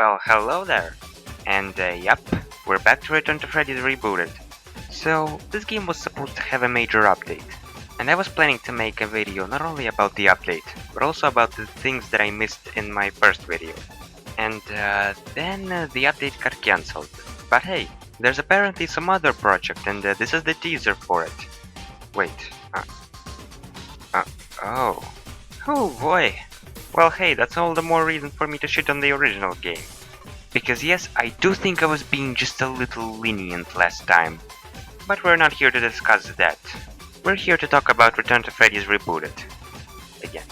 Well, hello there. And yep, we're back to Return to Freddy's Rebooted. So, this game was supposed to have a major update. And I was planning to make a video not only about the update, but also about the things that I missed in my first video. And then the update got cancelled. But hey, there's apparently some other project and this is the teaser for it. Wait, oh. Oh boy. Well hey, that's all the more reason for me to shit on the original game. Because yes, I do think I was being just a little lenient last time. But we're not here to discuss that. We're here to talk about Return to Freddy's Rebooted. Again.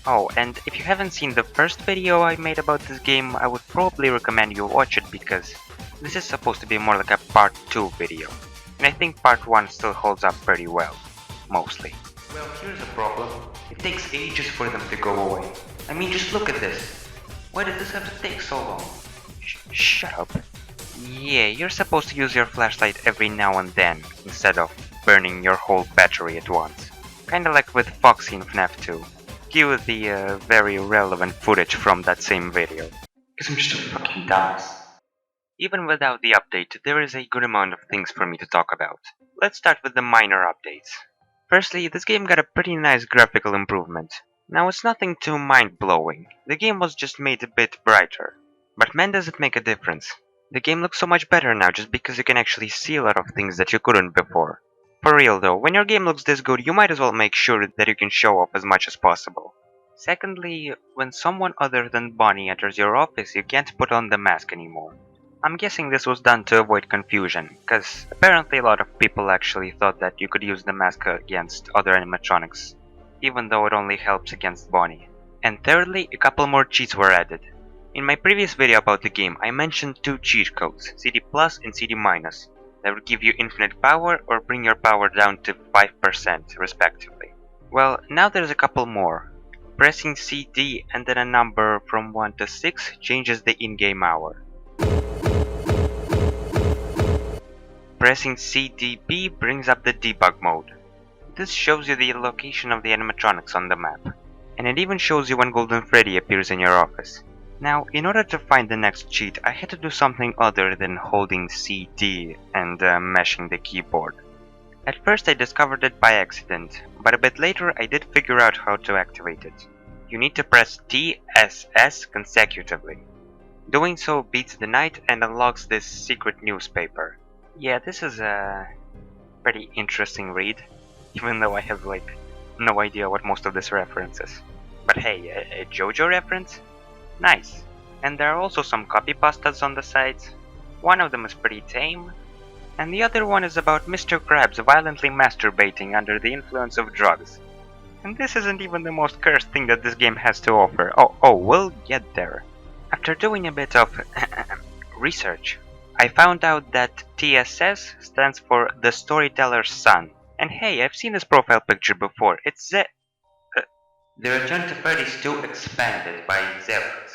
Oh, and if you haven't seen the first video I made about this game, I would probably recommend you watch it because this is supposed to be more like a part 2 video. And I think part 1 still holds up pretty well. Mostly. Well, here's a problem. It takes ages for them to go away. I mean, just look at this. Why did this have to take so long? Shut up. Yeah, you're supposed to use your flashlight every now and then, instead of burning your whole battery at once. Kinda like with Foxy in FNAF 2. Cue the very relevant footage from that same video. Cause I'm just a fucking dumbass. Even without the update, there is a good amount of things for me to talk about. Let's start with the minor updates. Firstly, this game got a pretty nice graphical improvement. Now it's nothing too mind-blowing, the game was just made a bit brighter. But man, does it make a difference. The game looks so much better now just because you can actually see a lot of things that you couldn't before. For real though, when your game looks this good, you might as well make sure that you can show off as much as possible. Secondly, when someone other than Bonnie enters your office, you can't put on the mask anymore. I'm guessing this was done to avoid confusion, cause apparently a lot of people actually thought that you could use the mask against other animatronics, even though it only helps against Bonnie. And thirdly, a couple more cheats were added. In my previous video about the game, I mentioned two cheat codes, CD Plus and CD Minus, that would give you infinite power or bring your power down to 5% respectively. Well, now there's a couple more. Pressing CD and then a number from 1 to 6 changes the in-game hour. Pressing CDB brings up the debug mode. This shows you the location of the animatronics on the map. And it even shows you when Golden Freddy appears in your office. Now, in order to find the next cheat, I had to do something other than holding CD and mashing the keyboard. At first I discovered it by accident, but a bit later I did figure out how to activate it. You need to press TSS consecutively. Doing so beats the night and unlocks this secret newspaper. Yeah, this is a pretty interesting read, even though I have no idea what most of this references. But hey, a JoJo reference? Nice. And there are also some copypastas on the sides. One of them is pretty tame, and the other one is about Mr. Krabs violently masturbating under the influence of drugs. And this isn't even the most cursed thing that this game has to offer. Oh, we'll get there. After doing a bit of research, I found out that TSS stands for The Storyteller's Son. And hey, I've seen this profile picture before. It's The Return to Freddy's 2 Expanded by Zevsk.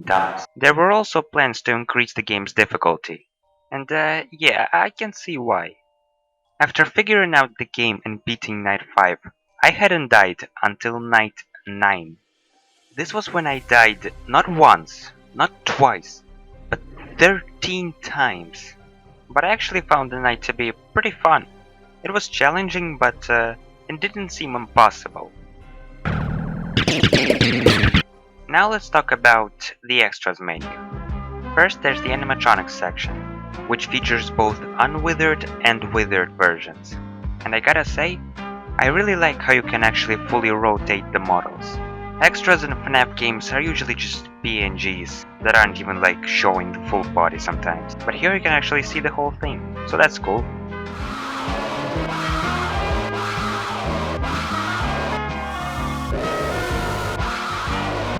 Dumps. There were also plans to increase the game's difficulty. And yeah, I can see why. After figuring out the game and beating Night 5, I hadn't died until Night 9. This was when I died not once, not twice, but 13 times. But I actually found the night to be pretty fun. It was challenging, but it didn't seem impossible. Now let's talk about the extras menu. First there's the animatronics section, which features both unwithered and withered versions. And I gotta say, I really like how you can actually fully rotate the models. Extras in FNAF games are usually just PNGs that aren't even showing the full body sometimes. But here you can actually see the whole thing, so that's cool.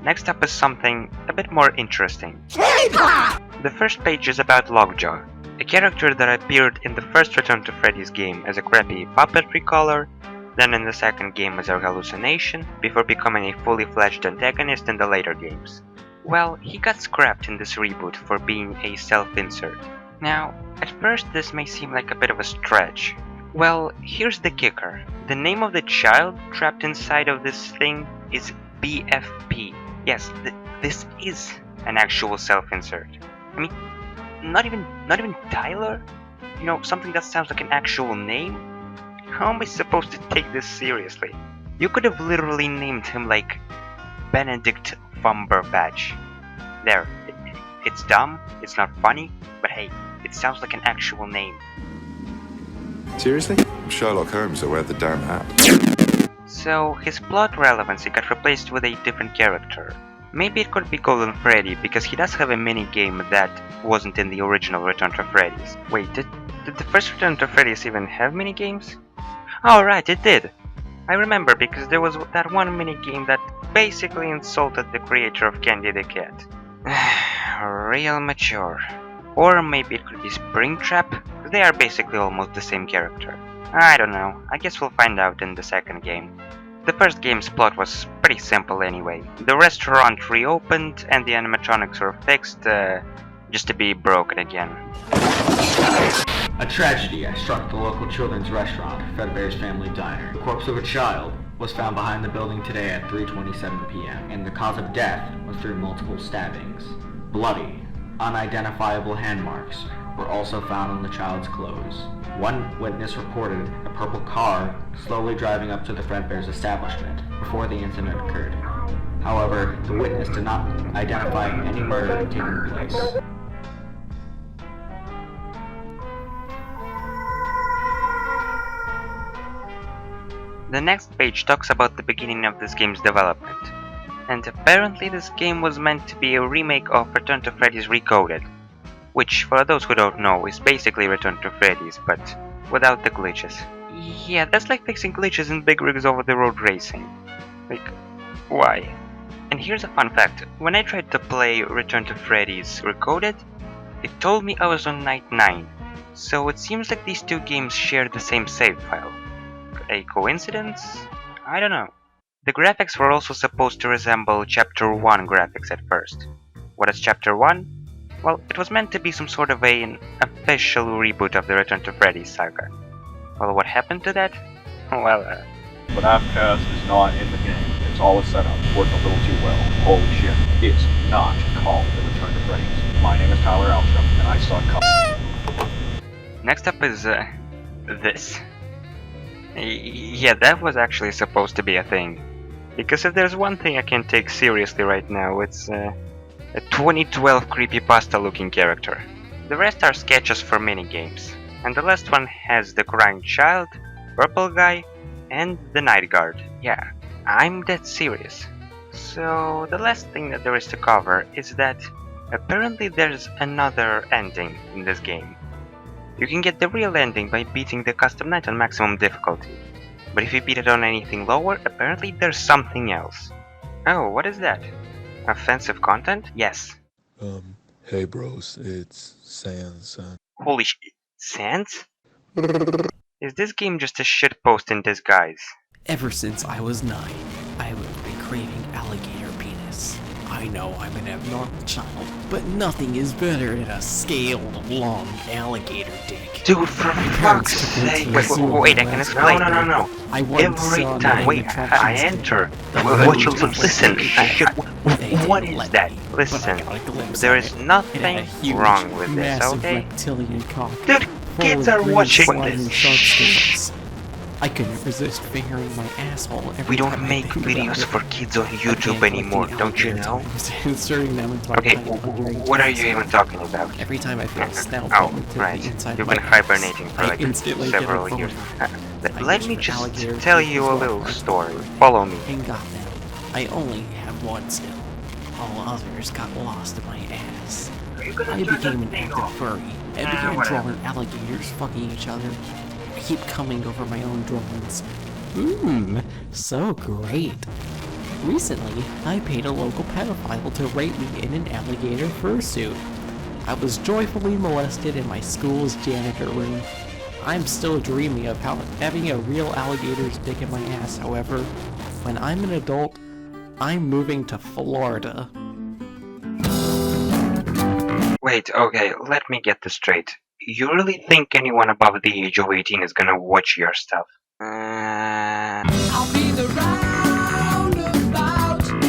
Next up is something a bit more interesting. The first page is about Lockjaw, a character that appeared in the first Return to Freddy's game as a crappy puppetry color, then in the second game as a hallucination, before becoming a fully fledged antagonist in the later games. Well, he got scrapped in this reboot for being a self-insert. Now, at first this may seem like a bit of a stretch. Well, here's the kicker. The name of the child trapped inside of this thing is BFP. Yes, this is an actual self-insert. I mean, not even Tyler? You know, something that sounds like an actual name? How am I supposed to take this seriously? You could have literally named him like Benedict Fumberbatch. There, it's dumb, it's not funny, but hey, it sounds like an actual name. Seriously? Sherlock Holmes, I wear the damn hat. So, his plot relevancy got replaced with a different character. Maybe it could be Golden Freddy, because he does have a mini-game that wasn't in the original Return to Freddy's. Wait, did the first Return to Freddy's even have mini-games? Oh right, it did! I remember, because there was that one mini-game that basically insulted the creator of Candy the Cat. Real mature. Or maybe it could be Springtrap? They are basically almost the same character. I don't know, I guess we'll find out in the second game. The first game's plot was pretty simple anyway. The restaurant reopened and the animatronics were fixed, just to be broken again. A tragedy has struck the local children's restaurant, Fredbear's Family Diner. The corpse of a child was found behind the building today at 3:27 p.m., and the cause of death was through multiple stabbings. Bloody, unidentifiable hand marks were also found on the child's clothes. One witness reported a purple car slowly driving up to the Fredbear's establishment before the incident occurred. However, the witness did not identify any murder taking place. The next page talks about the beginning of this game's development. And apparently this game was meant to be a remake of Return to Freddy's Recoded, which, for those who don't know, is basically Return to Freddy's, but without the glitches. Yeah, that's like fixing glitches in Big Rigs Over the Road Racing. Like, why? And here's a fun fact. When I tried to play Return to Freddy's Recoded, it told me I was on night 9. So it seems like these two games share the same save file. A coincidence? I don't know. The graphics were also supposed to resemble Chapter 1 graphics at first. What is Chapter 1? Well, it was meant to be some sort of an official reboot of the Return to Freddy's saga. Well, what happened to that? Well, But Outcast is not in the game. It's all a setup. Worked a little too well. Holy shit. It's not called The Return to Freddy's. My name is Tyler Alstrom, and I suck cock. Next up is, this. Yeah, that was actually supposed to be a thing. Because if there's one thing I can take seriously right now, it's, a 2012 creepypasta looking character. The rest are sketches for minigames, and the last one has the crying child, purple guy, and the night guard. Yeah, I'm dead serious. So the last thing that there is to cover is that apparently there's another ending in this game. You can get the real ending by beating the custom night on maximum difficulty, but if you beat it on anything lower, apparently there's something else. Oh, what is that? Offensive content? Yes. Hey bros, it's Sans. Holy shit. Sans? Is this game just a shitpost in disguise? Ever since I was 9, I have been craving alligator penis. I know I'm an abnormal child, but nothing is better than a scaled, long alligator dick. Dude, for fuck's sake! Wait, I can explain. No. I once Every saw time nine I attractions enter, that what you looked listen, They what didn't is let that? me, but Listen, I got a glimpse there of is it. It had nothing a huge, wrong with this, massive okay? reptilian cock. Dude, full kids of are green watching slime this. and shark scales. I couldn't resist fingering my asshole every We don't time I make think about videos it. for kids on I YouTube began anymore, collecting don't you alligator know? tongues, inserting them into my Okay, tiny hungry what are you tails. even talking about? Every time I feel a snout Oh, going to right. the inside You've of been my ass, hibernating for I like instantly get a several boner. years. I Let reach me for just alligator tell teeth you as a well, little but- story. Follow me. And goddamn, I only have one still. All others got lost in my ass. I became an active furry and began drawing alligators fucking each other. I keep coming over my own drawings. So great. Recently, I paid a local pedophile to rape me in an alligator fursuit. I was joyfully molested in my school's janitor room. I'm still dreaming of having a real alligator's dick in my ass, however. When I'm an adult, I'm moving to Florida. Wait, okay, let me get this straight. You really think anyone above the age of 18 is gonna watch your stuff? I'll be the roundabout.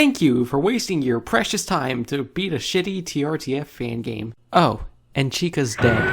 Thank you for wasting your precious time to beat a shitty TRTF fan game. Oh, and Chica's dead.